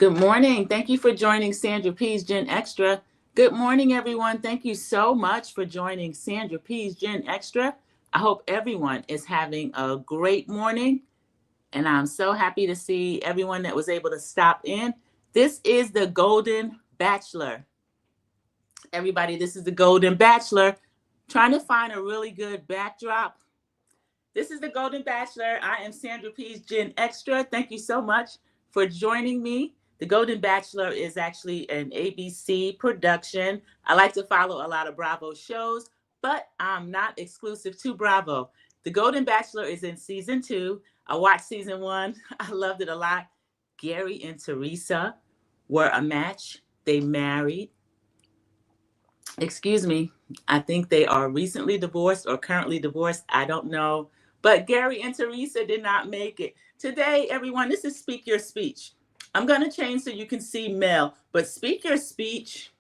Good morning. Thank you for joining Sandra P's Gen Extra. Good morning, everyone. Thank you so much for joining Sandra P's Gen Extra. I hope everyone is having a great morning, and I'm so happy to see everyone that was able to stop in. This is the Golden Bachelor. Everybody, this is the Golden Bachelor. Trying to find a really good backdrop. This is the Golden Bachelor. I am Sandra P's Gen Extra. Thank you so much for joining me. The Golden Bachelor is actually an ABC production. I like to follow a lot of Bravo shows, but I'm not exclusive to Bravo. The Golden Bachelor is in season 2. I watched season 1. I loved it a lot. Gary and Teresa were a match. They married. Excuse me. I think they are recently divorced or currently divorced. I don't know. But Gary and Teresa did not make it. Today, everyone, this is Speak Your Speech. I'm going to change so you can see Mel. But Speak Your Speech,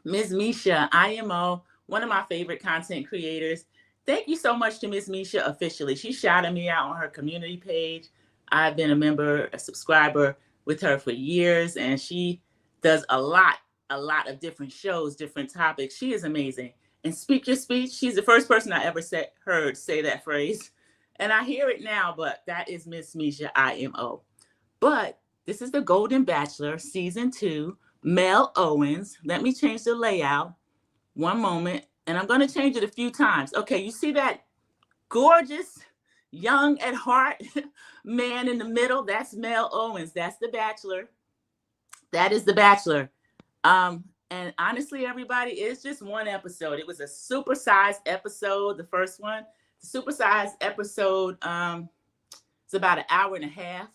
Ms. Misha, IMO, one of my favorite content creators. Thank you so much to Ms. Misha officially. She shouted me out on her community page. I've been a member, a subscriber with her for years, and she does a lot of different shows, different topics. She is amazing. And Speak Your Speech, she's the first person I ever heard say that phrase. And I hear it now, but that is Miss Misha, IMO. But this is the Golden Bachelor, season 2, Mel Owens. Let me change the layout. One moment. And I'm going to change it a few times. Okay, you see that gorgeous, young at heart man in the middle? That's Mel Owens. That's the Bachelor. That is the Bachelor. And honestly, everybody, it's just one episode. It was a supersized episode, the first one. The supersized episode, it's about an hour and a half.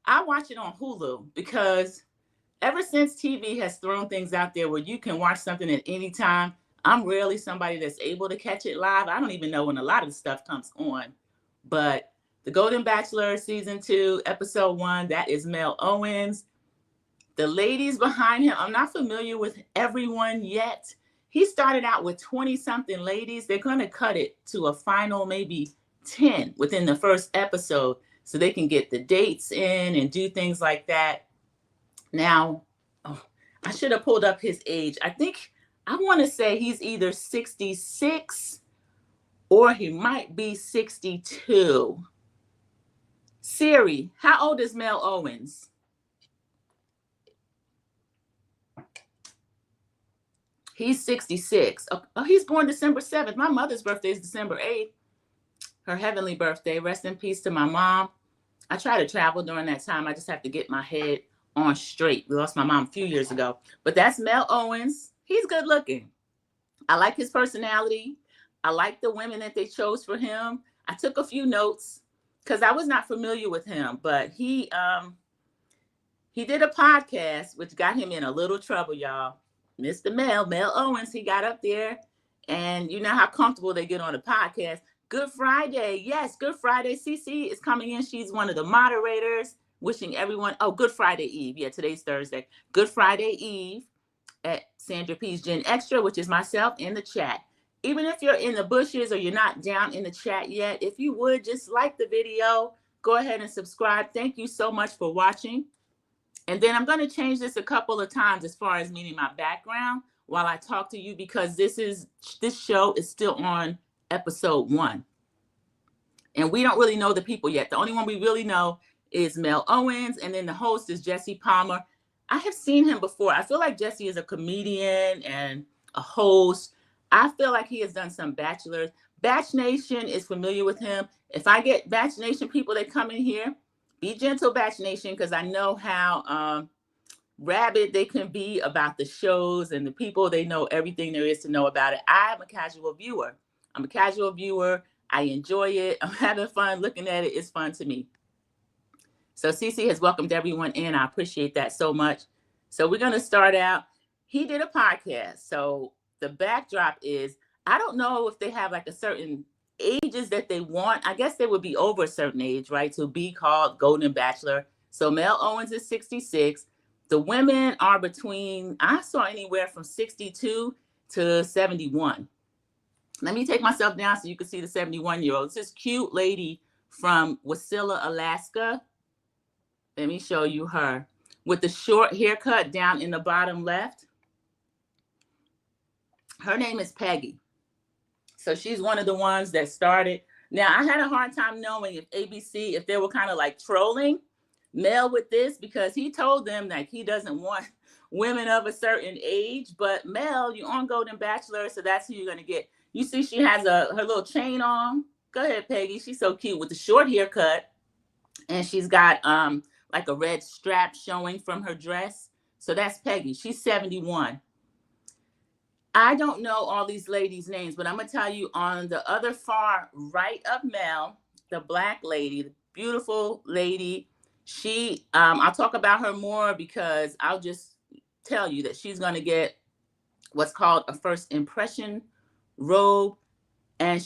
I watch it on Hulu because ever since TV has thrown things out there where you can watch something at any time, I'm rarely somebody that's able to catch it live. I don't even know when a lot of the stuff comes on. But the Golden Bachelor, season 2, episode 1, that is Mel Owens. The ladies behind him, I'm not familiar with everyone yet. He started out with 20-something ladies. They're going to cut it to a final maybe 10 within the first episode so they can get the dates in and do things like that. Now, I should have pulled up his age. I want to say he's either 66 or he might be 62. Siri, how old is Mel Owens? He's 66. Oh, he's born December 7th. My mother's birthday is December 8th. Her heavenly birthday. Rest in peace to my mom. I try to travel during that time. I just have to get my head on straight. We lost my mom a few years ago. But that's Mel Owens. He's good looking. I like his personality. I like the women that they chose for him. I took a few notes because I was not familiar with him. But he did a podcast, which got him in a little trouble, y'all. Mr. Mel Owens, he got up there, and you know how comfortable they get on a podcast. Good Friday. Yes, Good Friday. CC is coming in. She's one of the moderators. Wishing everyone, Good Friday Eve. Yeah, today's Thursday. Good Friday Eve at Sandra P's Gen Extra, which is myself, in the chat. Even if you're in the bushes or you're not down in the chat yet, if you would just like the video, go ahead and subscribe. Thank you so much for watching. And then I'm going to change this a couple of times as far as meaning my background while I talk to you, because this show is still on episode 1. And we don't really know the people yet. The only one we really know is Mel Owens, and then the host is Jesse Palmer. I have seen him before. I feel like Jesse is a comedian and a host. I feel like he has done some Bachelors. Batch Nation is familiar with him. If I get Batch Nation people that come in here, be gentle, Batch Nation, because I know how rabid they can be about the shows and the people. They know everything there is to know about it. I'm a casual viewer. I enjoy it. I'm having fun looking at it. It's fun to me. So Cece has welcomed everyone in. I appreciate that so much. So we're going to start out. He did a podcast. So the backdrop is, I don't know if they have like a certain ages that they want. I guess they would be over a certain age, right, to be called Golden Bachelor. So Mel Owens is 66. The women are between, I saw anywhere from 62 to 71. Let me take myself down so you can see the 71-year-old. This cute lady from Wasilla, Alaska. Let me show you her. with the short haircut down in the bottom left. Her name is Peggy. So she's one of the ones that started. Now, I had a hard time knowing if ABC, if they were kind of like trolling Mel with this, because he told them that he doesn't want women of a certain age. But Mel, you're on Golden Bachelor, so that's who you're going to get. You see she has her little chain on. Go ahead, Peggy. She's so cute with the short haircut. And she's got like a red strap showing from her dress. So that's Peggy. She's 71. I don't know all these ladies' names, but I'm going to tell you, on the other far right of Mel, the black lady, the beautiful lady, I'll talk about her more, because I'll just tell you that she's going to get what's called a first impression robe. And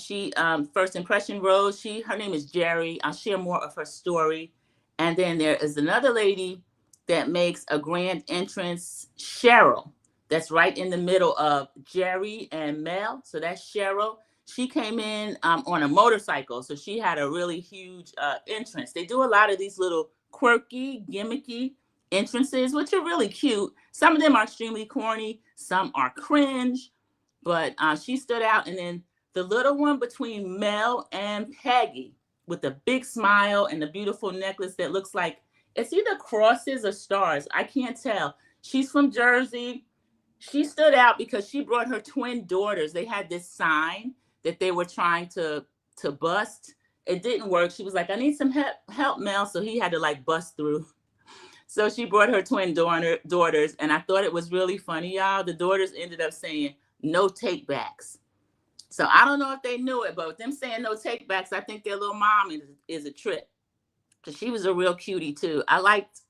first impression rose. Her name is Jerry. I'll share more of her story. And then there is another lady that makes a grand entrance, Cheryl. That's right in the middle of Jerry and Mel. So that's Cheryl. She came in on a motorcycle. So she had a really huge entrance. They do a lot of these little quirky, gimmicky entrances, which are really cute. Some of them are extremely corny. Some are cringe. But she stood out. And then the little one between Mel and Peggy, with the big smile and the beautiful necklace that looks like it's either crosses or stars. I can't tell. She's from Jersey. She stood out because she brought her twin daughters. They had this sign that they were trying to bust. It didn't work. She was like, I need some help, Mel. So he had to like bust through. So she brought her twin daughters. And I thought it was really funny, y'all. The daughters ended up saying no take backs. So I don't know if they knew it, but with them saying no take backs, I think their little mom is a trip. Because she was a real cutie too. I liked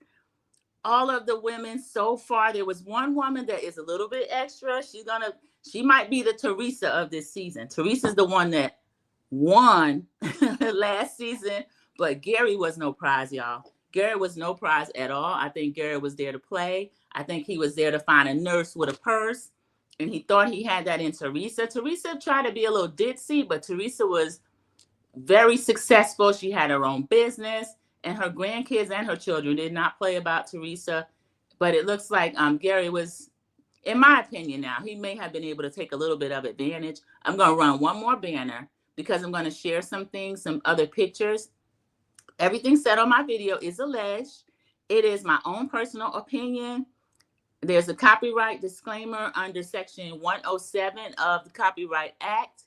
all of the women so far. There was one woman that is a little bit extra. She might be the Teresa of this season. Teresa's the one that won last season, but Gary was no prize, y'all. Gary was no prize at all. I think Gary was there to play. I think he was there to find a nurse with a purse, and he thought he had that in Teresa. Teresa tried to be a little ditzy, but Teresa was very successful. She had her own business, and her grandkids and her children did not play about Teresa. But it looks like Gary was, in my opinion now, he may have been able to take a little bit of advantage. I'm going to run one more banner because I'm going to share some things, some other pictures. Everything said on my video is alleged. It is my own personal opinion. There's a copyright disclaimer under Section 107 of the Copyright Act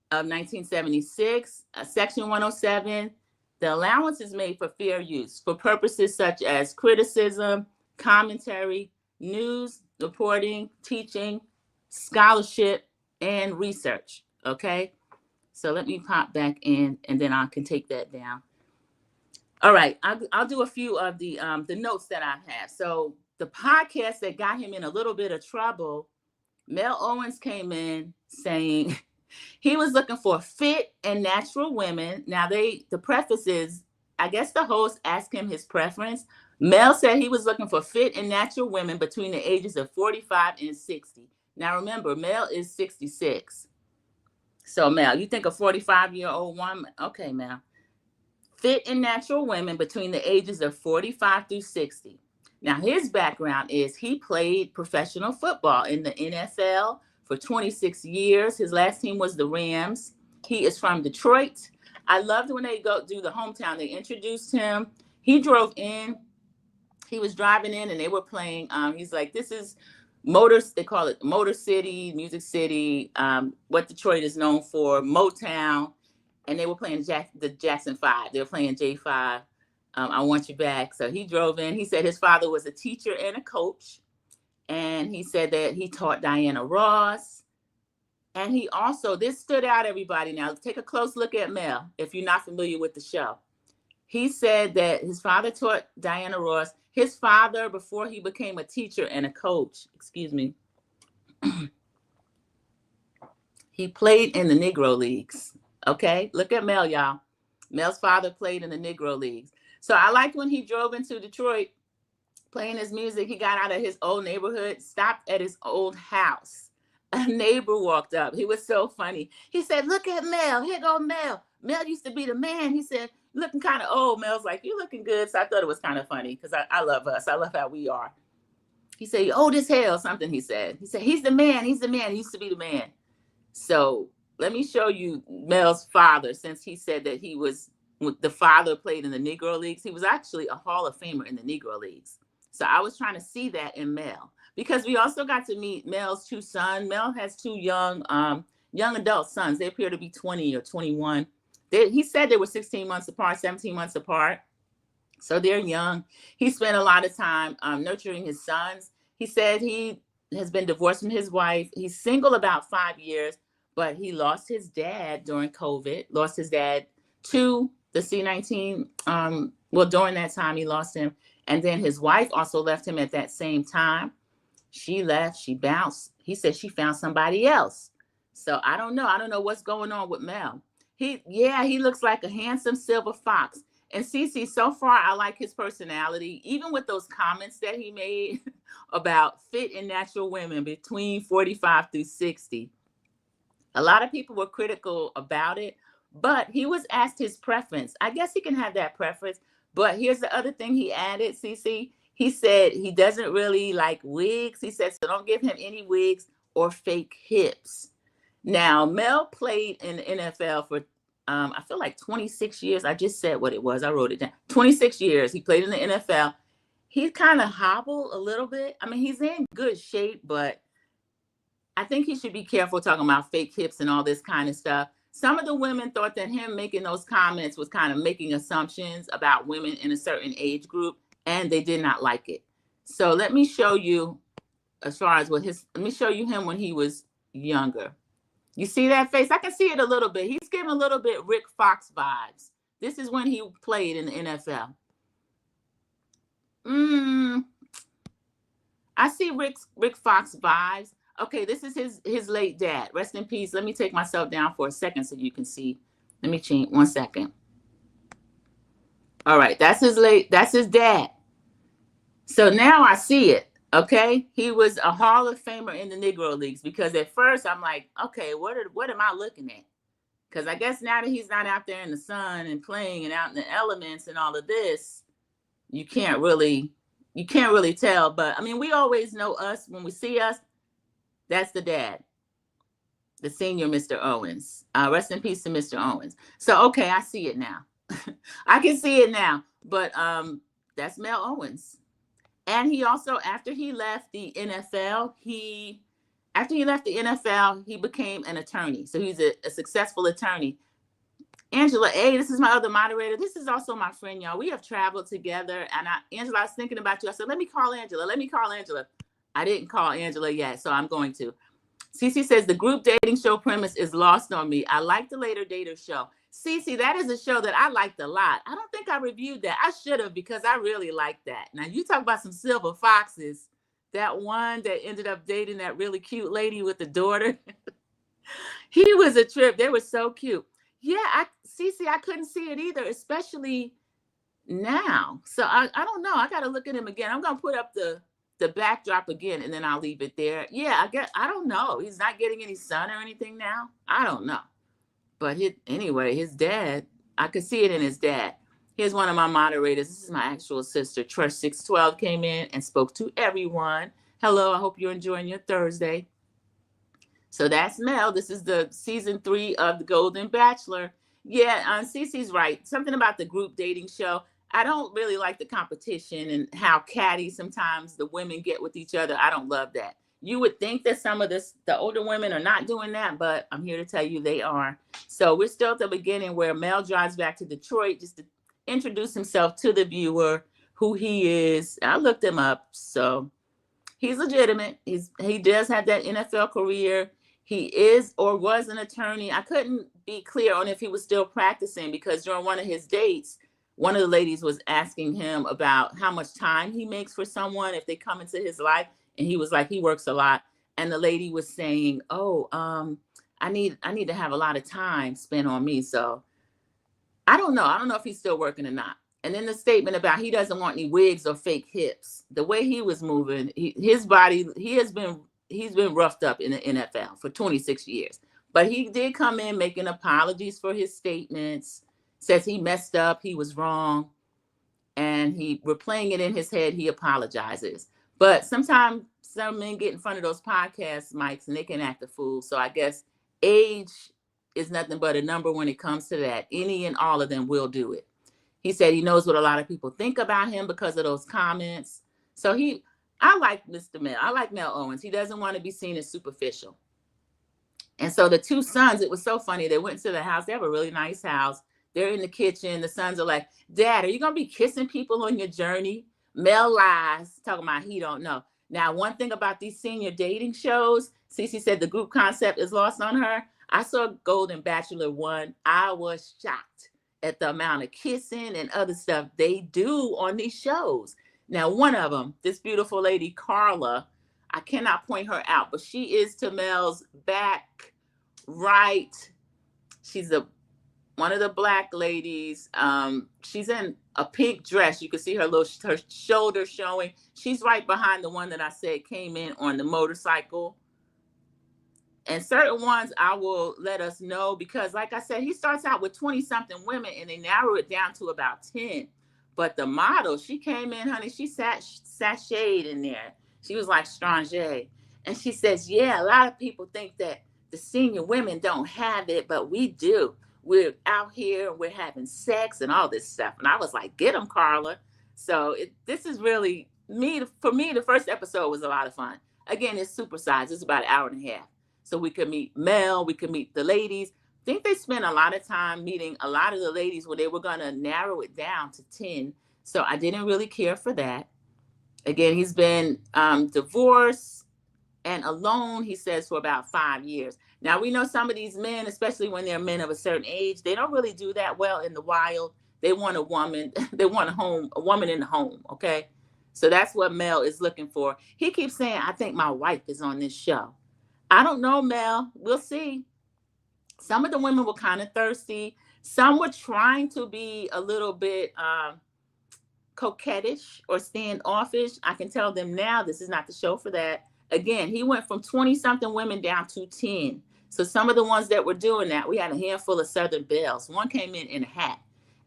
of 1976. Section 107, the allowance is made for fair use for purposes such as criticism, commentary, news, reporting, teaching, scholarship, and research. Okay? So let me pop back in, and then I can take that down. All right, I'll do a few of the notes that I have. So the podcast that got him in a little bit of trouble, Mel Owens came in saying he was looking for fit and natural women. Now the preface is, I guess the host asked him his preference. Mel said he was looking for fit and natural women between the ages of 45 and 60. Now remember, Mel is 66. So Mel, you think a 45-year-old woman? Okay, Mel. Fit and natural women between the ages of 45 through 60. Now his background is he played professional football in the NFL for 26 years. His last team was the Rams. He is from Detroit. I loved when they go do the hometown. They introduced him. He drove in. He was driving in and they were playing. He's like, this is they call it Motor City, Music City, what Detroit is known for, Motown. And they were playing the Jackson 5. They were playing J5, I Want You Back. So he drove in. He said his father was a teacher and a coach. And he said that he taught Diana Ross. And he also, this stood out, everybody. Now, take a close look at Mel, if you're not familiar with the show. He said that his father taught Diana Ross. His father, before he became a teacher and a coach, he played in the Negro Leagues. Okay, look at Mel, y'all. Mel's father played in the Negro Leagues. So I liked when he drove into Detroit playing his music. He got out of his old neighborhood, stopped at his old house. A neighbor walked up. He was so funny. He said, look at Mel. Here go Mel. Mel used to be the man. He said, looking kind of old. Mel's like, you looking good. So I thought it was kind of funny because I love us. I love how we are. He said, you old as hell, something he said. He said, he's the man. He's the man. He used to be the man. So let me show you Mel's father, since he said that he was, the father played in the Negro Leagues. He was actually a Hall of Famer in the Negro Leagues. So I was trying to see that in Mel, because we also got to meet Mel's two sons. Mel has two young adult sons. They appear to be 20 or 21. He said they were 16 months apart, 17 months apart. So they're young. He spent a lot of time nurturing his sons. He said he has been divorced from his wife. He's single about 5 years, but he lost his dad during COVID, lost his dad to the C-19. Well, during that time, he lost him. And then his wife also left him at that same time. She left, she bounced. He said she found somebody else. So I don't know. I don't know what's going on with Mel. He looks like a handsome silver fox. And Cece, so far, I like his personality, even with those comments that he made about fit and natural women between 45 through 60. A lot of people were critical about it, but he was asked his preference. I guess he can have that preference. But here's the other thing he added, Cece. He said he doesn't really like wigs. He said, so don't give him any wigs or fake hips. Now, Mel played in the NFL for, I feel like 26 years. I just said what it was. I wrote it down. 26 years. He played in the NFL. He kind of hobbled a little bit. I mean, he's in good shape, but I think he should be careful talking about fake hips and all this kind of stuff. Some of the women thought that him making those comments was kind of making assumptions about women in a certain age group, and they did not like it. So let me show you, as far as let me show you him when he was younger. You see that face? I can see it a little bit. He's giving a little bit Rick Fox vibes. This is when he played in the NFL. I see Rick Fox vibes. Okay, this is his late dad. Rest in peace. Let me take myself down for a second so you can see. Let me change 1 second. All right, that's his dad. So now I see it. Okay, he was a Hall of Famer in the Negro Leagues, because at first I'm like, okay, what am I looking at? Because I guess now that he's not out there in the sun and playing and out in the elements and all of this, you can't really tell. But I mean, we always know us when we see us. That's the dad, the senior Mr. Owens. Rest in peace to Mr. Owens. So, okay, I see it now. I can see it now. But that's Mel Owens. And he also, after he left the NFL, he became an attorney. So he's a successful attorney. Angela A., this is my other moderator. This is also my friend, y'all. We have traveled together. And Angela, I was thinking about you. I said, let me call Angela. I didn't call Angela yet, so I'm going to. Cece says, the group dating show premise is lost on me. I like the Later Dater show. Cece, that is a show that I liked a lot. I don't think I reviewed that. I should have, because I really liked that. Now, you talk about some silver foxes. That one that ended up dating that really cute lady with the daughter. He was a trip. They were so cute. Yeah, Cece, I couldn't see it either, especially now. So I don't know. I got to look at him again. I'm going to put up the backdrop again, and then I'll leave it there. Yeah, I don't know. He's not getting any sun or anything now. I don't know. But anyway, his dad, I could see it in his dad. Here's one of my moderators. This is my actual sister. Trush 612 came in and spoke to everyone. Hello, I hope you're enjoying your Thursday. So that's Mel. This is the season 3 of the Golden Bachelor. Yeah, Cece's right. Something about the group dating show. I don't really like the competition and how catty sometimes the women get with each other. I don't love that. You would think that some of the older women are not doing that, but I'm here to tell you they are. So we're still at the beginning where Mel drives back to Detroit just to introduce himself to the viewer, who he is. I looked him up. So he's legitimate. He does have that NFL career. He is or was an attorney. I couldn't be clear on if he was still practicing, because during one of his dates, one of the ladies was asking him about how much time he makes for someone if they come into his life. And he was like, he works a lot. And the lady was saying, I need to have a lot of time spent on me. So I don't know. I don't know if he's still working or not. And then the statement about he doesn't want any wigs or fake hips. The way he was moving, his body, he's been roughed up in the NFL for 26 years. But he did come in making apologies for his statements, Says he messed up, he was wrong, and we're playing it in his head. He apologizes. But sometimes some men get in front of those podcast mics and they can act a fool. So I guess age is nothing but a number when it comes to that. Any and all of them will do it. He said he knows what a lot of people think about him because of those comments. So I like Mr. Mel. I like Mel Owens. He doesn't want to be seen as superficial. And so the two sons, it was so funny. They went to the house. They have a really nice house. They're in the kitchen. The sons are like, Dad, are you going to be kissing people on your journey? Mel lies, talking about he don't know. Now, one thing about these senior dating shows, Cece said the group concept is lost on her. I saw Golden Bachelor 1. I was shocked at the amount of kissing and other stuff they do on these shows. Now, one of them, this beautiful lady, Carla, I cannot point her out, but she is to Mel's back right. She's one of the black ladies. She's in a pink dress. You can see her shoulder showing. She's right behind the one that I said came in on the motorcycle. And certain ones I will let us know because, like I said, he starts out with 20-something women and they narrow it down to about 10. But the model, she came in, honey, she sashayed in there. She was like Strange. And she says, yeah, a lot of people think that the senior women don't have it, but we do. We're out here, we're having sex and all this stuff. And I was like, get them, Carla. So this is really, for me, the first episode was a lot of fun. Again, it's supersized. It's about an hour and a half. So we could meet Mel, we could meet the ladies. I think they spent a lot of time meeting a lot of the ladies where they were going to narrow it down to 10. So I didn't really care for that. Again, he's been divorced and alone, he says, for about 5 years. Now, we know some of these men, especially when they're men of a certain age, they don't really do that well in the wild. They want a woman. They want a woman in the home, okay? So that's what Mel is looking for. He keeps saying, I think my wife is on this show. I don't know, Mel. We'll see. Some of the women were kind of thirsty. Some were trying to be a little bit coquettish or standoffish. I can tell them now this is not the show for that. Again, he went from 20-something women down to 10. So some of the ones that were doing that, we had a handful of Southern belles. One came in a hat,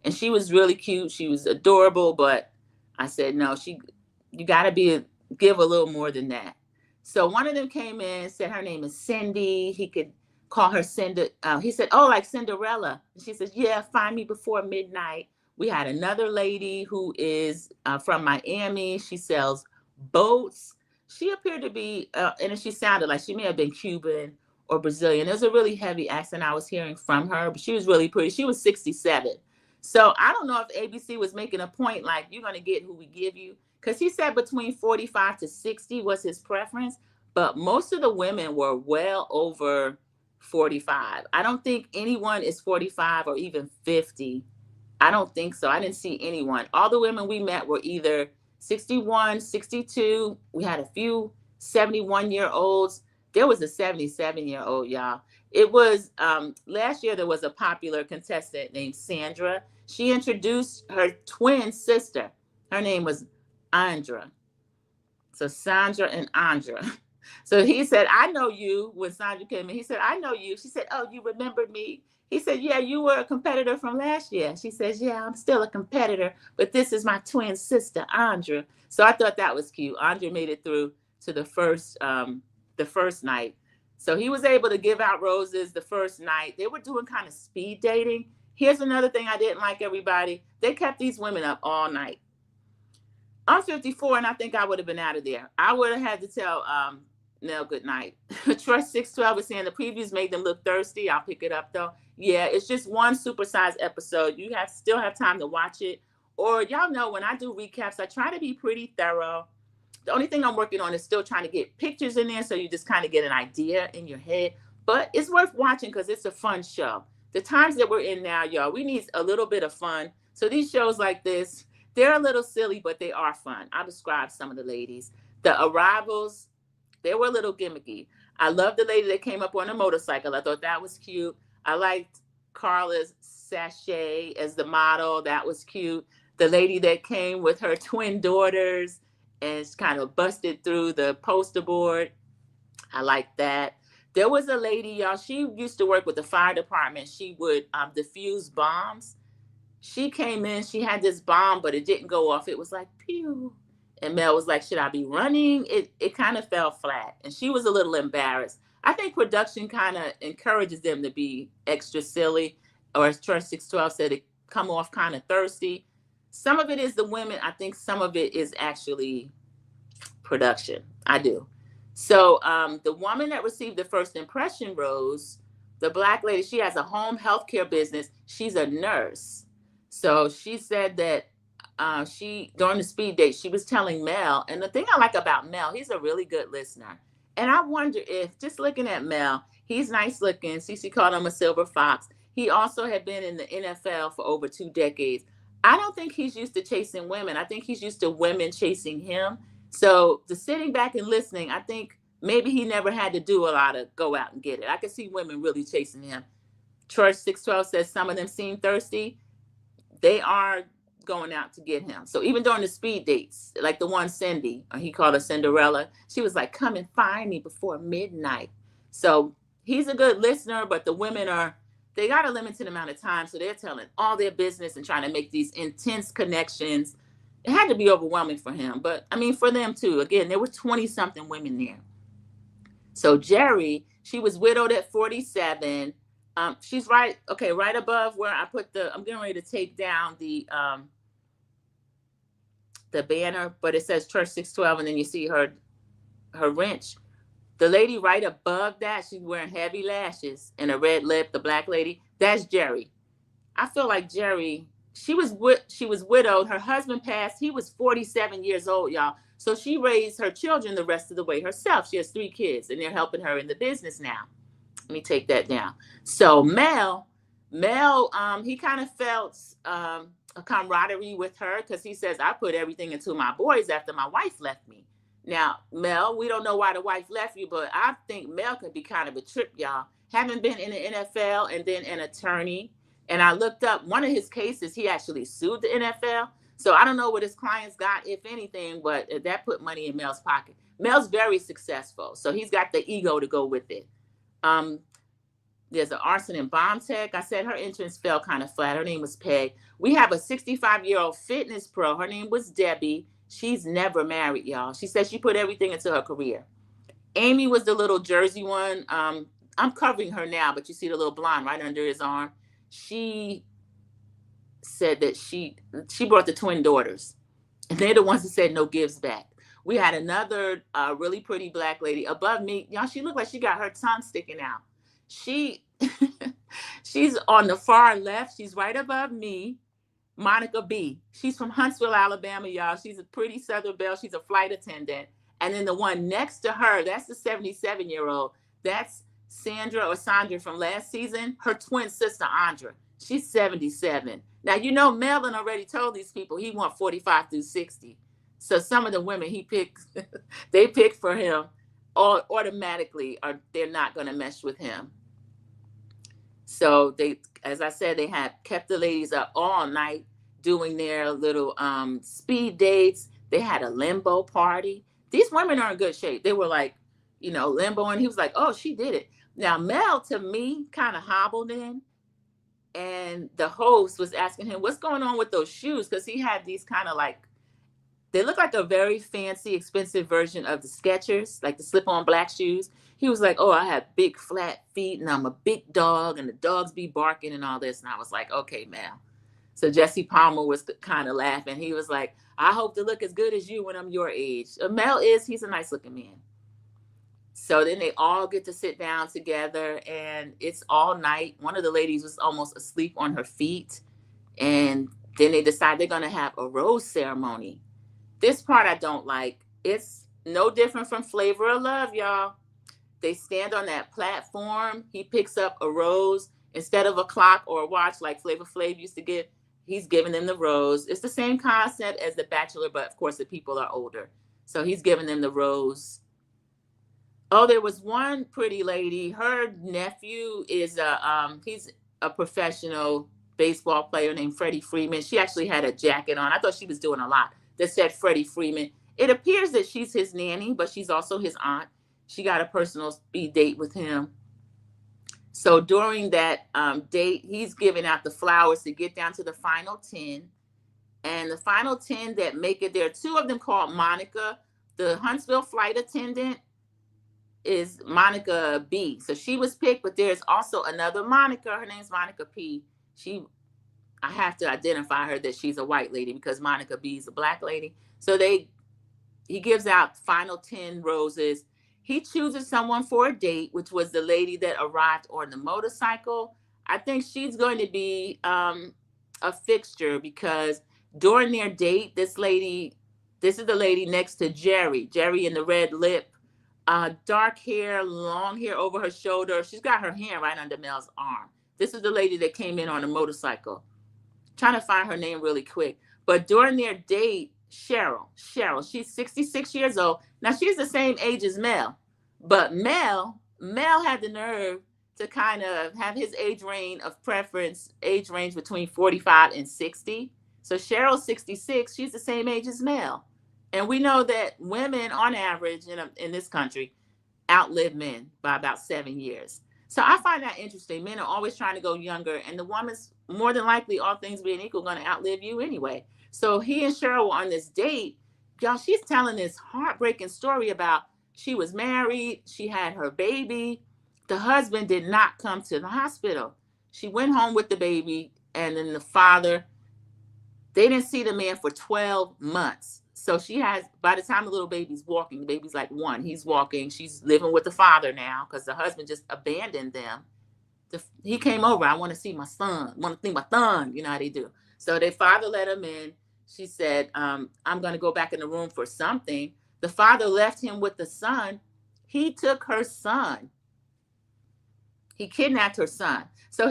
and she was really cute. She was adorable, but I said, no, you got to give a little more than that. So one of them came in, said her name is Cindy. He could call her Cindy. He said, oh, like Cinderella. And she says, yeah, find me before midnight. We had another lady who is from Miami. She sells boats. She appeared to be, and she sounded like she may have been Cuban or Brazilian. There's a really heavy accent I was hearing from her, but she was really pretty. She was 67. So I don't know if ABC was making a point like, you're going to get who we give you. Because he said between 45 to 60 was his preference, but most of the women were well over 45. I don't think anyone is 45 or even 50. I don't think so. I didn't see anyone. All the women we met were either 61, 62. We had a few 71-year-olds. There was a 77-year-old, y'all. It was, last year there was a popular contestant named Sandra. She introduced her twin sister. Her name was Andra. So Sandra and Andra. So he said, I know you. When Sandra came in, he said, I know you. She said, oh, you remember me? He said, yeah, you were a competitor from last year. She says, yeah, I'm still a competitor, but this is my twin sister, Andra. So I thought that was cute. Andra made it through to the first night. So he was able to give out roses the first night. They were doing kind of speed dating. Here's another thing I didn't like, everybody. They kept these women up all night. I'm 54, and I think I would have been out of there. I would have had to tell Nell good night. Trust 612 is saying the previews made them look thirsty. I'll pick it up, though. Yeah, it's just one supersized episode. You still have time to watch it. Or y'all know when I do recaps, I try to be pretty thorough. The only thing I'm working on is still trying to get pictures in there so you just kind of get an idea in your head. But it's worth watching because it's a fun show. The times that we're in now, y'all, we need a little bit of fun. So these shows like this, they're a little silly, but they are fun. I'll describe some of the ladies. The arrivals, they were a little gimmicky. I love the lady that came up on a motorcycle. I thought that was cute. I liked Carla's sachet as the model. That was cute. The lady that came with her twin daughters and kind of busted through the poster board. I like that. There was a lady, y'all, she used to work with the fire department. She would diffuse bombs. She came in, she had this bomb, but it didn't go off. It was like, pew. And Mel was like, should I be running? It kind of fell flat. And she was a little embarrassed. I think production kind of encourages them to be extra silly, or as Church 612 said, it come off kind of thirsty. Some of it is the women. I think some of it is actually production. I do. So the woman that received the first impression rose, the Black lady, she has a home healthcare business. She's a nurse. So she said that she, during the speed date, she was telling Mel, and the thing I like about Mel, he's a really good listener. And I wonder if, just looking at Mel, he's nice looking. Cece called him a silver fox. He also had been in the NFL for over 2 decades. I don't think he's used to chasing women. I think he's used to women chasing him. So the sitting back and listening, I think maybe he never had to do a lot of go out and get it. I could see women really chasing him. Church 612 says some of them seem thirsty. They are going out to get him. So even during the speed dates, like the one Cindy, or he called her Cinderella, she was like, come and find me before midnight. So he's a good listener, but the women they got a limited amount of time. So they're telling all their business and trying to make these intense connections. It had to be overwhelming for him. But I mean, for them too, again, there were 20 something women there. So Jerry, she was widowed at 47. She's right above where I put I'm getting ready to take down the banner, but it says Church 612, and then you see her wrench. The lady right above that, she's wearing heavy lashes and a red lip, the Black lady, that's Jerry. I feel like Jerry, she was widowed. Her husband passed. He was 47 years old, y'all. So she raised her children the rest of the way herself. She has 3 kids, and they're helping her in the business now. Let me take that down. So Mel, he kind of felt a camaraderie with her, because he says, I put everything into my boys after my wife left me. Now, Mel, we don't know why the wife left you, but I think Mel could be kind of a trip, y'all. Having been in the NFL and then an attorney, and I looked up one of his cases, he actually sued the NFL. So I don't know what his clients got, if anything, but that put money in Mel's pocket. Mel's very successful, so he's got the ego to go with it. There's an arson and bomb tech. I said her entrance fell kind of flat. Her name was Peg. We have a 65-year-old fitness pro. Her name was Debbie. She's never married, y'all. She said she put everything into her career. Amy was the little Jersey one. I'm covering her now, but you see the little blonde right under his arm. She said that she brought the twin daughters, and they're the ones who said no gives back. We had another really pretty Black lady above me. Y'all, she looked like she got her tongue sticking out. She's on the far left. She's right above me. Monica B. She's from Huntsville, Alabama, y'all. She's a pretty Southern belle. She's a flight attendant. And then the one next to her, that's the 77-year-old. That's Sandra from last season. Her twin sister, Andra. She's 77. Now, you know, Melvin already told these people he wants 45 through 60. So some of the women he picks, they pick for him automatically, or they're not going to mesh with him. So they, as I said, they had kept the ladies up all night doing their little speed dates. They had a limbo party. These women are in good shape. They were like, you know, limbo, and he was like, oh, she did it. Now, Mel, to me, kind of hobbled in, and the host was asking him, what's going on with those shoes? Because he had these kind of like, they look like a very fancy, expensive version of the Skechers, like the slip-on black shoes. He was like, oh, I have big flat feet and I'm a big dog and the dogs be barking and all this. And I was like, okay, Mel. So Jesse Palmer was kind of laughing. He was like, I hope to look as good as you when I'm your age. Mel he's a nice looking man. So then they all get to sit down together, and it's all night. One of the ladies was almost asleep on her feet. And then they decide they're going to have a rose ceremony. This part I don't like. It's no different from Flavor of Love, y'all. They stand on that platform. He picks up a rose instead of a clock or a watch like Flavor Flav used to give. He's giving them the rose. It's the same concept as The Bachelor, but of course the people are older. So he's giving them the rose. Oh, there was one pretty lady. Her nephew is he's a professional baseball player named Freddie Freeman. She actually had a jacket on. I thought she was doing a lot that said Freddie Freeman. It appears that she's his nanny, but she's also his aunt. She got a personal speed date with him. So during that date, he's giving out the flowers to get down to the final 10. And the final 10 that make it, there are two of them called Monica. The Huntsville flight attendant is Monica B. So she was picked, but there's also another Monica. Her name's Monica P. I have to identify her that she's a white lady because Monica B is a black lady. So he gives out final 10 roses. He chooses someone for a date, which was the lady that arrived on the motorcycle. I think she's going to be a fixture because during their date, this is the lady next to Jerry in the red lip, dark hair, long hair over her shoulder. She's got her hand right under Mel's arm. This is the lady that came in on a motorcycle. Trying to find her name really quick. But during their date, Cheryl, she's 66 years old. Now she's the same age as Mel, but Mel had the nerve to kind of have his age range between 45 and 60. So Cheryl's 66, she's the same age as Mel. And we know that women on average in this country outlive men by about 7 years. So I find that interesting. Men are always trying to go younger, and the woman's more than likely, all things being equal, going to outlive you anyway. So he and Cheryl were on this date. Y'all, she's telling this heartbreaking story about she was married, she had her baby. The husband did not come to the hospital. She went home with the baby, and then the father, they didn't see the man for 12 months. So by the time the little baby's walking, the baby's like 1, he's walking, she's living with the father now because the husband just abandoned them. He came over, I want to see my son, want to see my son, you know how they do. So their father let him in. She said, I'm going to go back in the room for something. The father left him with the son. He took her son. He kidnapped her son. So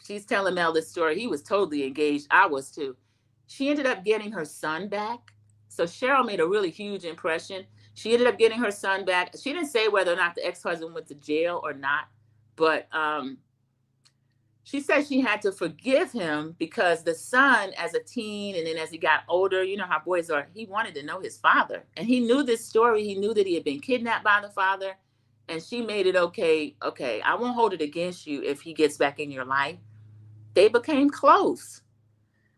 she's telling Mel this story. He was totally engaged. I was too. She ended up getting her son back. So Cheryl made a really huge impression. She ended up getting her son back. She didn't say whether or not the ex-husband went to jail or not, but she said she had to forgive him because the son, as a teen, and then as he got older, you know how boys are, he wanted to know his father. And he knew this story. He knew that he had been kidnapped by the father. And she made it okay, I won't hold it against you if he gets back in your life. They became close.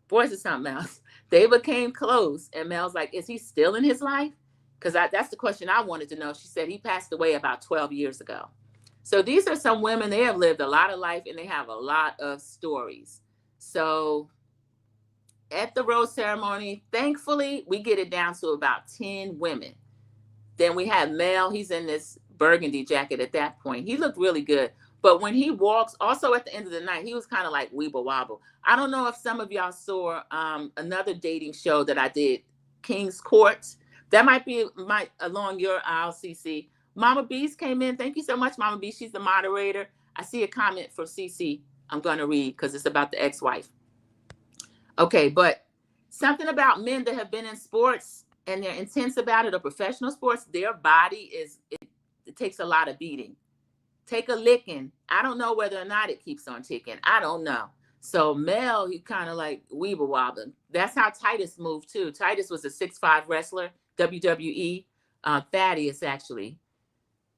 Boys are something else. They became close. And Mel's like, is he still in his life? Because that's the question I wanted to know. She said he passed away about 12 years ago. So these are some women, they have lived a lot of life and they have a lot of stories. So at the rose ceremony, thankfully, we get it down to about 10 women. Then we have Mel. He's in this burgundy jacket at that point. He looked really good. But when he walks, also at the end of the night, he was kind of like weeble wobble. I don't know if some of y'all saw another dating show that I did, King's Court. That might be along your aisle, CC. Mama Bees came in. Thank you so much, Mama Bees. She's the moderator. I see a comment from CC I'm going to read because it's about the ex-wife. Okay, but something about men that have been in sports and they're intense about it, or professional sports, their body it takes a lot of beating. Take a licking. I don't know whether or not it keeps on ticking. I don't know. So Mel, he kind of like weeble wobbling. That's how Titus moved too. Titus was a 6'5" wrestler, WWE, Thaddeus actually.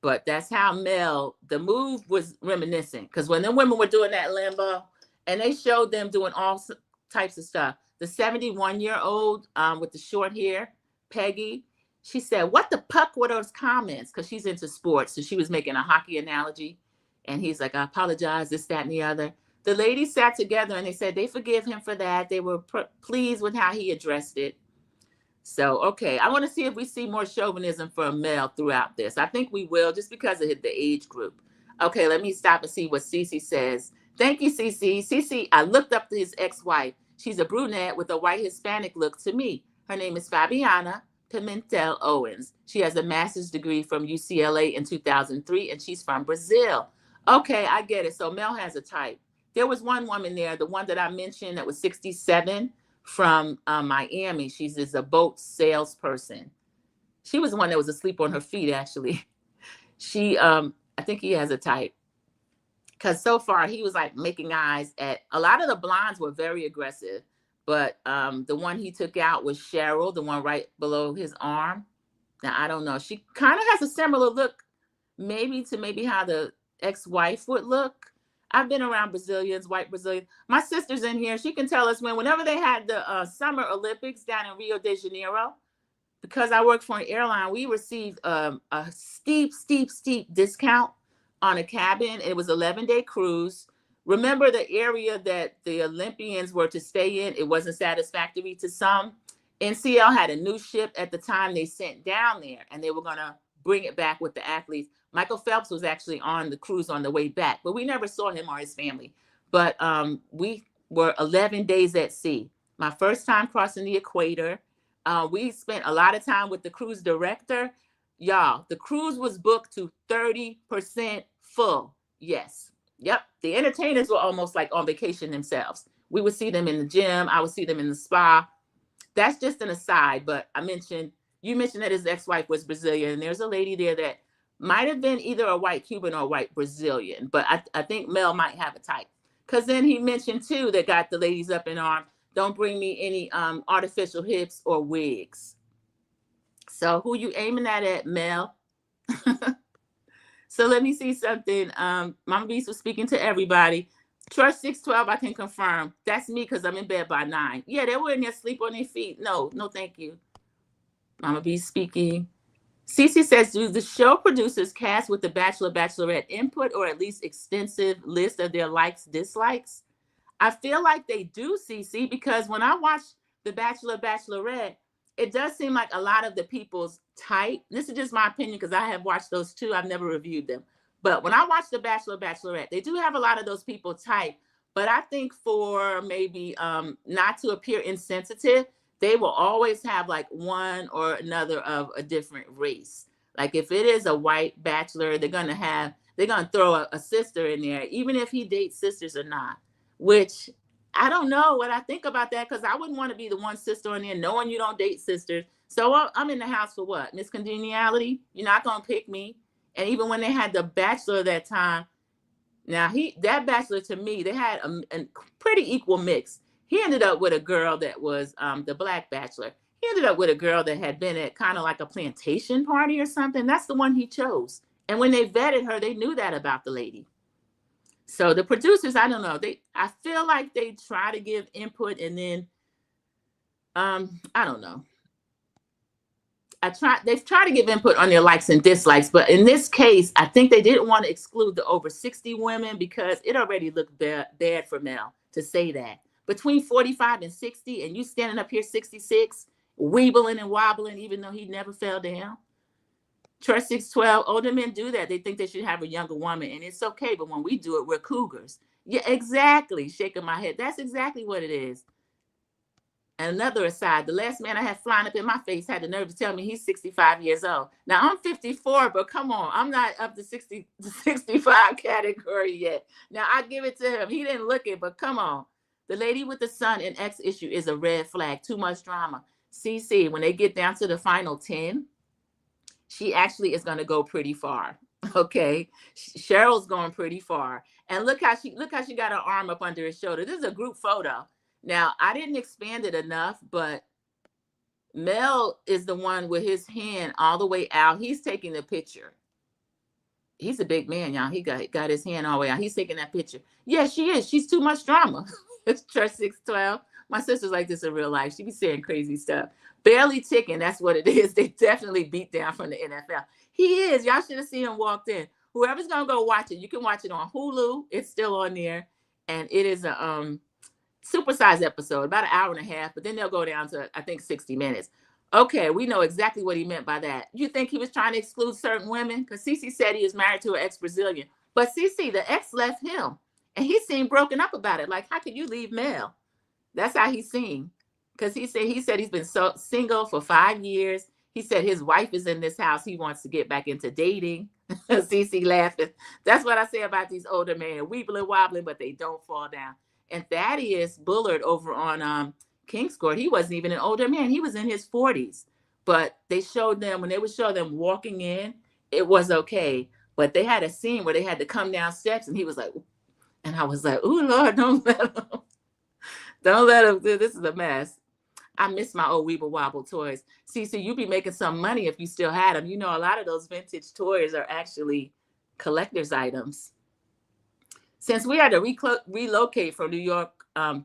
But that's how Mel, the move was reminiscent. Because when them women were doing that limbo, and they showed them doing all types of stuff. The 71-year-old with the short hair, Peggy, she said, what the puck were those comments? Because she's into sports. So she was making a hockey analogy. And he's like, I apologize, this, that, and the other. The ladies sat together and they said they forgive him for that. They were pleased with how he addressed it. So, okay, I want to see if we see more chauvinism from Mel throughout this. I think we will, just because of the age group. Okay, let me stop and see what Cece says. Thank you, Cece. Cece, I looked up to his ex-wife. She's a brunette with a white Hispanic look to me. Her name is Fabiana Pimentel Owens. She has a master's degree from UCLA in 2003, and she's from Brazil. Okay, I get it. So Mel has a type. There was one woman there, the one that I mentioned that was 67, from Miami. She's a boat salesperson. She was the one that was asleep on her feet, actually. I think he has a type. Because so far, he was like making eyes at, a lot of the blondes were very aggressive. But the one he took out was Cheryl, the one right below his arm. Now, I don't know. She kind of has a similar look, maybe how the ex-wife would look. I've been around Brazilians, white Brazilians. My sister's in here. She can tell us whenever they had the Summer Olympics down in Rio de Janeiro, because I worked for an airline, we received a steep discount on a cabin. It was 11-day cruise. Remember the area that the Olympians were to stay in? It wasn't satisfactory to some. NCL had a new ship at the time they sent down there, and they were going to bring it back with the athletes. Michael Phelps was actually on the cruise on the way back, but we never saw him or his family. But we were 11 days at sea. My first time crossing the equator. We spent a lot of time with the cruise director. Y'all, the cruise was booked to 30% full. Yes. Yep. The entertainers were almost like on vacation themselves. We would see them in the gym. I would see them in the spa. That's just an aside, but you mentioned that his ex-wife was Brazilian, and there's a lady there that might have been either a white Cuban or a white Brazilian, but I think Mel might have a type. Because then he mentioned, too, that got the ladies up in arms, don't bring me any artificial hips or wigs. So who you aiming at, Mel? So let me see something. Mama Beast was speaking to everybody. Trust 612, I can confirm. That's me because I'm in bed by 9. Yeah, they were in there sleep on their feet. No, thank you. Mama Beast speaking. Cece says, do the show producers cast with the Bachelor, Bachelorette input or at least extensive list of their likes, dislikes? I feel like they do, Cece, because when I watch the Bachelor, Bachelorette, it does seem like a lot of the people's type. This is just my opinion because I have watched those too. I've never reviewed them. But when I watch the Bachelor, Bachelorette, they do have a lot of those people type. But I think for maybe not to appear insensitive, they will always have like one or another of a different race. Like if it is a white bachelor, they're going to throw a sister in there, even if he dates sisters or not, which I don't know what I think about that, because I wouldn't want to be the one sister on there knowing you don't date sisters. So I'm in the house for what? Miss Congeniality? You're not going to pick me. And even when they had the Bachelor that time, now that Bachelor, to me, they had a pretty equal mix. He ended up with a girl that was the Black Bachelor. He ended up with a girl that had been at kind of like a plantation party or something. That's the one he chose. And when they vetted her, they knew that about the lady. So the producers, I don't know. I feel like they try to give input, and then I don't know. They've tried to give input on their likes and dislikes, but in this case, I think they didn't want to exclude the over 60 women because it already looked bad for Mel to say that. Between 45 and 60, and you standing up here 66, weebling and wobbling, even though he never fell down. Trust 612, older men do that. They think they should have a younger woman, and it's okay, but when we do it, we're cougars. Yeah, exactly. Shaking my head. That's exactly what it is. And another aside, the last man I had flying up in my face had the nerve to tell me he's 65 years old. Now, I'm 54, but come on, I'm not up to 65 category yet. Now, I give it to him. He didn't look it, but come on. The lady with the son in X issue is a red flag. Too much drama. CC, when they get down to the final 10, she actually is going to go pretty far. Okay. Cheryl's going pretty far. And look how she got her arm up under his shoulder. This is a group photo. Now, I didn't expand it enough, but Mel is the one with his hand all the way out. He's taking the picture. He's a big man, y'all. He got his hand all the way out. He's taking that picture. Yeah, she is. She's too much drama. It's Trust 612. My sister's like this in real life. She be saying crazy stuff. Barely ticking. That's what it is. They definitely beat down from the NFL. He is. Y'all should have seen him walked in. Whoever's going to go watch it, you can watch it on Hulu. It's still on there. And it is a supersized episode, about an hour and a half, but then they'll go down to, I think, 60 minutes. Okay, we know exactly what he meant by that. You think he was trying to exclude certain women? Because Cece said he is married to an ex-Brazilian. But Cece, the ex left him. And he seemed broken up about it. Like, how could you leave Mel? That's how he seemed. Because he said he's been so single for 5 years. He said his wife is in this house. He wants to get back into dating. Cece laughing. That's what I say about these older men. Weebling, wobbling, but they don't fall down. And Thaddeus Bullard over on King's Court, he wasn't even an older man. He was in his 40s. But they showed them, when they would show them walking in, it was okay. But they had a scene where they had to come down steps, and he was like, and I was like, oh, Lord, don't let him. Don't let him do this. Is a mess. I miss my old Weeble Wobble toys. See, you'd be making some money if you still had them. You know, a lot of those vintage toys are actually Collector's items. Since we had to relocate from New York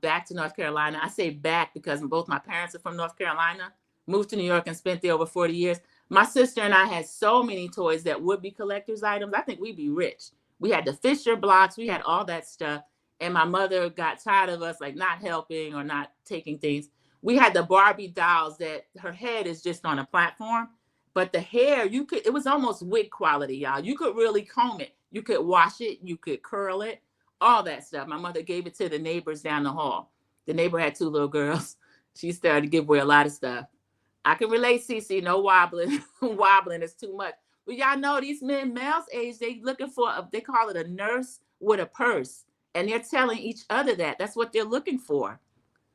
back to North Carolina, I say back because both my parents are from North Carolina, moved to New York and spent there over 40 years. My sister and I had so many toys that would be collector's items. I think we'd be rich. We had the Fisher blocks. We had all that stuff. And my mother got tired of us like not helping or not taking things. We had the Barbie dolls that her head is just on a platform, but the hair, it was almost wig quality, y'all. You could really comb it. You could wash it. You could curl it, all that stuff. My mother gave it to the neighbors down the hall. The neighbor had 2 little girls. She started to give away a lot of stuff. I can relate, Cece. No wobbling. Wobbling is too much. But y'all know these men, Mel's age, they looking for, they call it a nurse with a purse. And they're telling each other that. That's what they're looking for.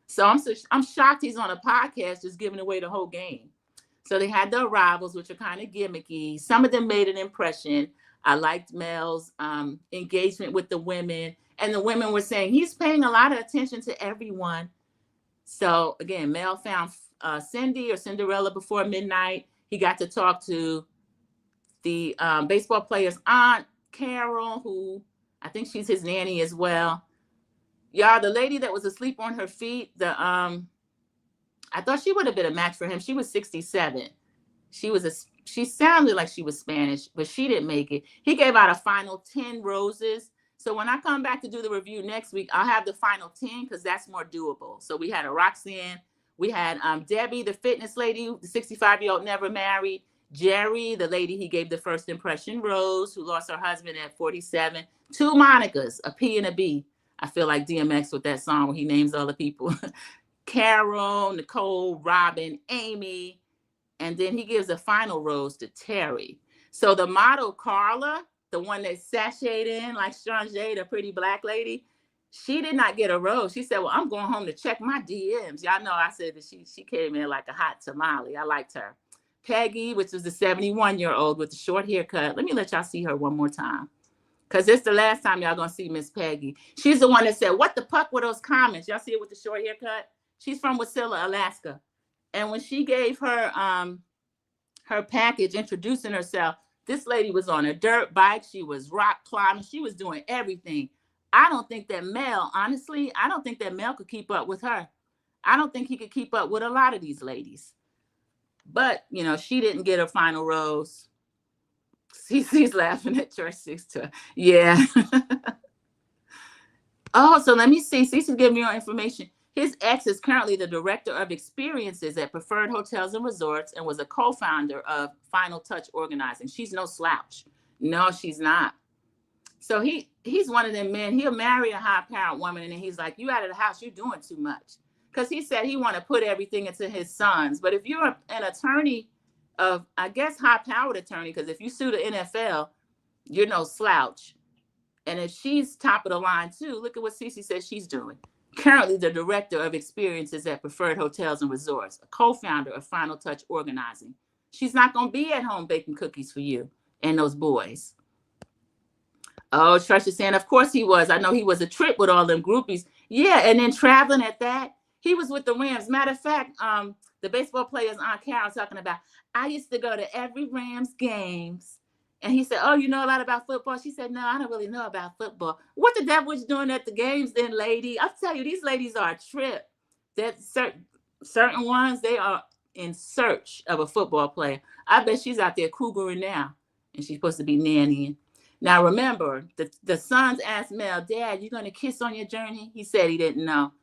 So I'm shocked he's on a podcast just giving away the whole game. So they had the arrivals, which are kind of gimmicky. Some of them made an impression. I liked Mel's engagement with the women. And the women were saying he's paying a lot of attention to everyone. So again, Mel found Cindy or Cinderella before midnight. He got to talk to the baseball player's aunt, Carol, who I think she's his nanny as well. Y'all, the lady that was asleep on her feet, I thought she would have been a match for him. She was 67. She sounded like she was Spanish, but she didn't make it. He gave out a final 10 roses. So when I come back to do the review next week, I'll have the final 10 because that's more doable. So we had a Roxanne. We had Debbie, the fitness lady, the 65-year-old never married. Jerry, the lady he gave the first impression rose, who lost her husband at 47. 2 Monicas, a P and a B. I feel like DMX with that song where he names all the people. Carol, Nicole, Robin, Amy. And then he gives a final rose to Terry. So the model, Carla, the one that sashayed in like Strange, the pretty black lady, she did not get a rose. She said, well, I'm going home to check my DMs. Y'all know I said that she came in like a hot tamale. I liked her. Peggy, which was the 71-year-old with the short haircut. Let me let y'all see her one more time. Because it's the last time y'all going to see Miss Peggy. She's the one that said, what the fuck were those comments? Y'all see it with the short haircut? She's from Wasilla, Alaska. And when she gave her her package introducing herself, this lady was on a dirt bike. She was rock climbing. She was doing everything. I don't think that Mel, honestly, I don't think that Mel could keep up with her. I don't think he could keep up with a lot of these ladies. But, you know, she didn't get her final rose. Cece's laughing at church 6 to, yeah. Oh, so let me see. Cece's giving me your information. His ex is currently the director of experiences at Preferred Hotels and Resorts and was a co-founder of Final Touch Organizing. She's no slouch. No, she's not. So he's one of them men. He'll marry a high-powered woman, and then he's like, you out of the house, you're doing too much. Because he said he want to put everything into his sons. But if you're an attorney of, I guess, high-powered attorney, because if you sue the NFL, you're no slouch. And if she's top of the line, too, look at what Cece says she's doing. Currently the director of experiences at Preferred Hotels and Resorts, a co-founder of Final Touch Organizing. She's not going to be at home baking cookies for you and those boys. Oh, Trisha saying, of course he was. I know he was a trip with all them groupies. Yeah, and then traveling at that. He was with the Rams. Matter of fact, the baseball player's Aunt Carol talking about, I used to go to every Rams games. And he said, oh, you know a lot about football? She said, no, I don't really know about football. What the devil was doing at the games then, lady? I'll tell you, these ladies are a trip. That certain ones, they are in search of a football player. I bet she's out there cougaring now. And she's supposed to be nannying. Now, remember, the sons asked Mel, Dad, you going to kiss on your journey? He said he didn't know.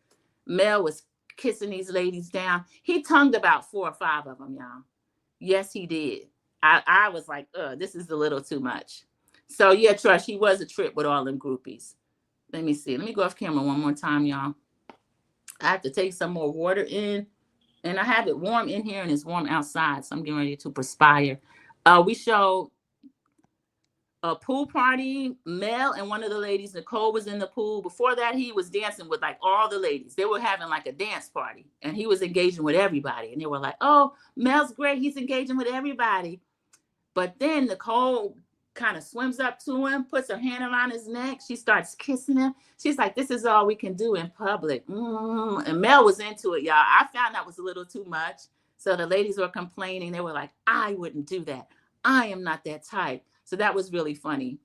Mel was kissing these ladies down. He tongued about 4 or 5 of them, y'all. Yes, he did. I was like, this is a little too much. So, yeah, Trush, he was a trip with all them groupies. Let me see. Let me go off camera one more time, y'all. I have to take some more water in. And I have it warm in here and it's warm outside. So I'm getting ready to perspire. We showed a pool party. Mel and one of the ladies, Nicole, was in the pool. Before that, he was dancing with like all the ladies. They were having like a dance party and he was engaging with everybody. And they were like, oh, Mel's great. He's engaging with everybody. But then Nicole kind of swims up to him, puts her hand around his neck. She starts kissing him. She's like, this is all we can do in public. And Mel was into it, y'all. I found that was a little too much. So the ladies were complaining. They were like, I wouldn't do that. I am not that type. So that was really funny.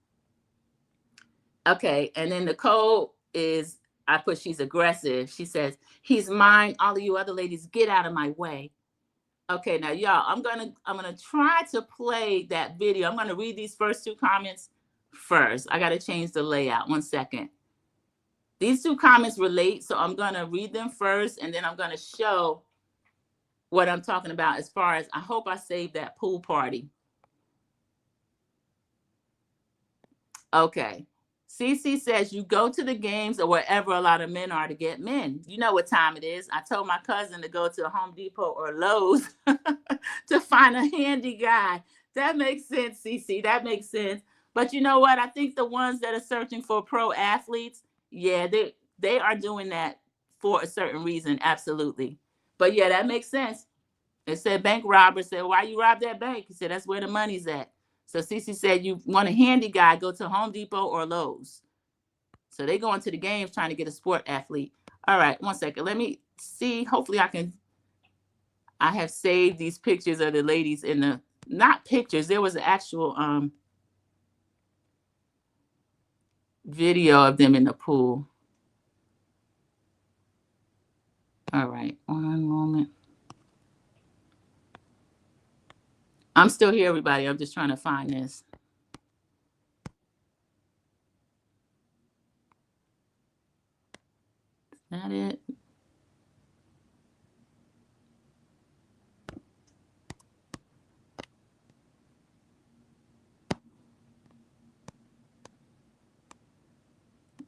Okay, and then the code is, I put she's aggressive. She says, he's mine. All of you other ladies, get out of my way. Okay, now y'all, I'm gonna try to play that video. I'm gonna read these first two comments first. I gotta change the layout. 1 second. These two comments relate, so I'm gonna read them first, and then I'm gonna show what I'm talking about as far as, I hope I saved that pool party. Okay. Cece says, you go to the games or wherever a lot of men are to get men. You know what time it is. I told my cousin to go to Home Depot or Lowe's to find a handy guy. That makes sense, Cece. That makes sense. But you know what? I think the ones that are searching for pro athletes, yeah, they are doing that for a certain reason. Absolutely. But yeah, that makes sense. It said bank robber said, why you rob that bank? He said, that's where the money's at. So Cece said, you want a handy guy, go to Home Depot or Lowe's. So they go into the games trying to get a sport athlete. All right, 1 second. Let me see. Hopefully I have saved these pictures of the ladies in the, not pictures. There was an actual video of them in the pool. All right, 1 moment. I'm still here, everybody. I'm just trying to find this. Is that it?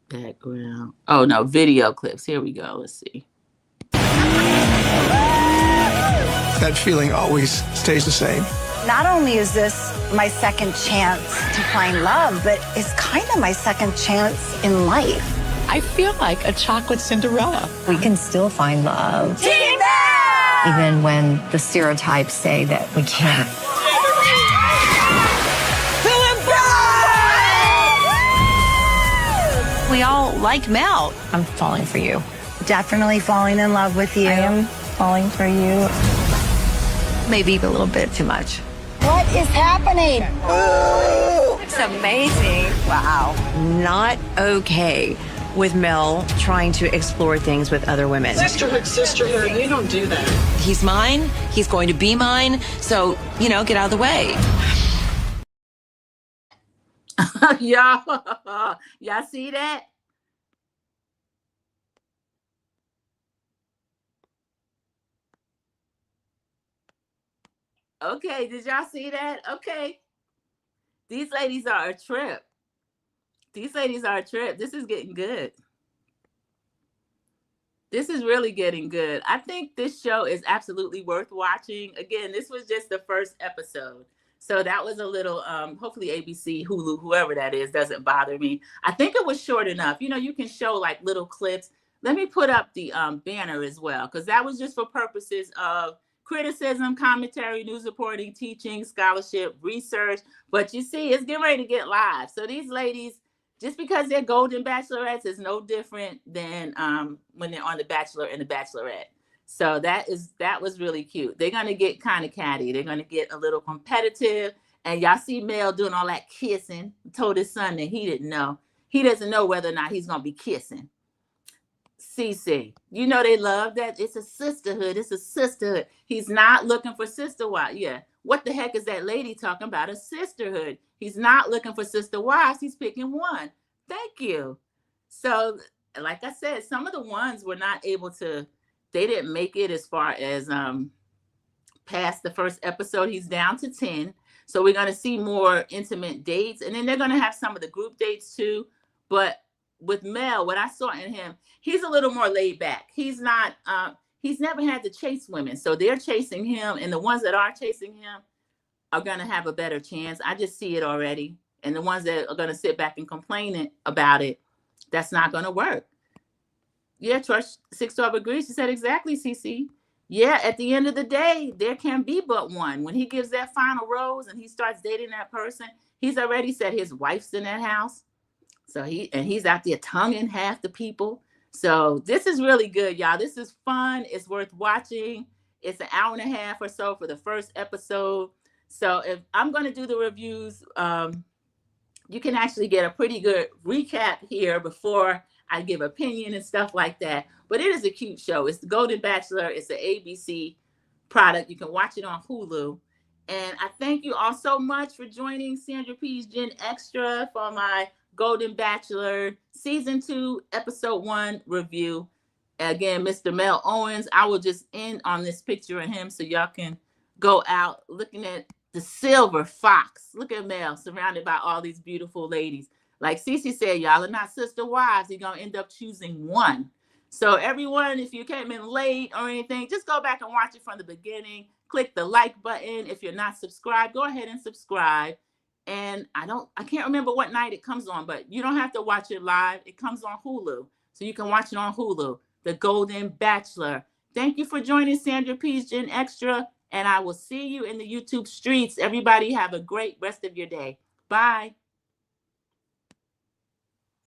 Background. Oh, no, video clips. Here we go. Let's see. That feeling always stays the same. Not only is this my second chance to find love, but it's kind of my second chance in life. I feel like a chocolate Cinderella. We can still find love. Tina! Even when the stereotypes say that we can't. We all like Mel. I'm falling for you. Definitely falling in love with you. I am falling for you. Maybe a little bit too much. What is happening? It's amazing. Wow. Not okay with Mel trying to explore things with other women. Sisterhood, you don't do that. He's mine. He's going to be mine. So, get out of the way. Y'all see that? Okay, did y'all see that? Okay. These ladies are a trip. These ladies are a trip. This is getting good. This is really getting good. I think this show is absolutely worth watching. Again, this was just the first episode. So that was a little, hopefully ABC, Hulu, whoever that is, doesn't bother me. I think it was short enough. You can show like little clips. Let me put up the banner as well, because that was just for purposes of criticism, commentary, news reporting, teaching, scholarship, research. But you see, it's getting ready to get live. So these ladies, just because they're Golden Bachelorettes, is no different than when they're on The Bachelor and The Bachelorette. So that was really cute. They're going to get kind of catty. They're going to get a little competitive. And y'all see Mel doing all that kissing. Told his son that he didn't know. He doesn't know whether or not he's going to be kissing. Cece, they love that. It's a sisterhood. It's a sisterhood. He's not looking for sister wives. Yeah. What the heck is that lady talking about? A sisterhood. He's not looking for sister wives. He's picking one. Thank you. So, like I said, some of the ones were not able to, they didn't make it as far as past the first episode. He's down to 10. So we're going to see more intimate dates. And then they're going to have some of the group dates too. But with Mel, what I saw in him, he's a little more laid back. He's not, he's never had to chase women. So they're chasing him. And the ones that are chasing him are going to have a better chance. I just see it already. And the ones that are going to sit back and complain about it, that's not going to work. Yeah, Trust 612 agrees. She said exactly, Cece. Yeah, at the end of the day, there can be but one. When he gives that final rose and he starts dating that person, he's already said his wife's in that house. So he's out there tonguing half the people. So this is really good, y'all. This is fun. It's worth watching. It's an hour and a half or so for the first episode. So if I'm going to do the reviews you can actually get a pretty good recap here before I give opinion and stuff like that. But it is a cute show. It's the Golden Bachelor. It's an ABC product. You can watch it on Hulu. And I thank you all so much for joining Sandra P's Gen Extra for my Golden Bachelor Season 2, Episode 1 review. Again, Mr. Mel Owens. I will just end on this picture of him so y'all can go out looking at the silver fox. Look at Mel surrounded by all these beautiful ladies. Like Cece said, y'all are not sister wives. You're going to end up choosing one. So everyone, if you came in late or anything, just go back and watch it from the beginning. Click the like button. If you're not subscribed, go ahead and subscribe. And I can't remember what night it comes on, but you don't have to watch it live. It comes on Hulu. So you can watch it on Hulu. The Golden Bachelor. Thank you for joining Sandra P's Gen Extra. And I will see you in the YouTube streets. Everybody have a great rest of your day. Bye.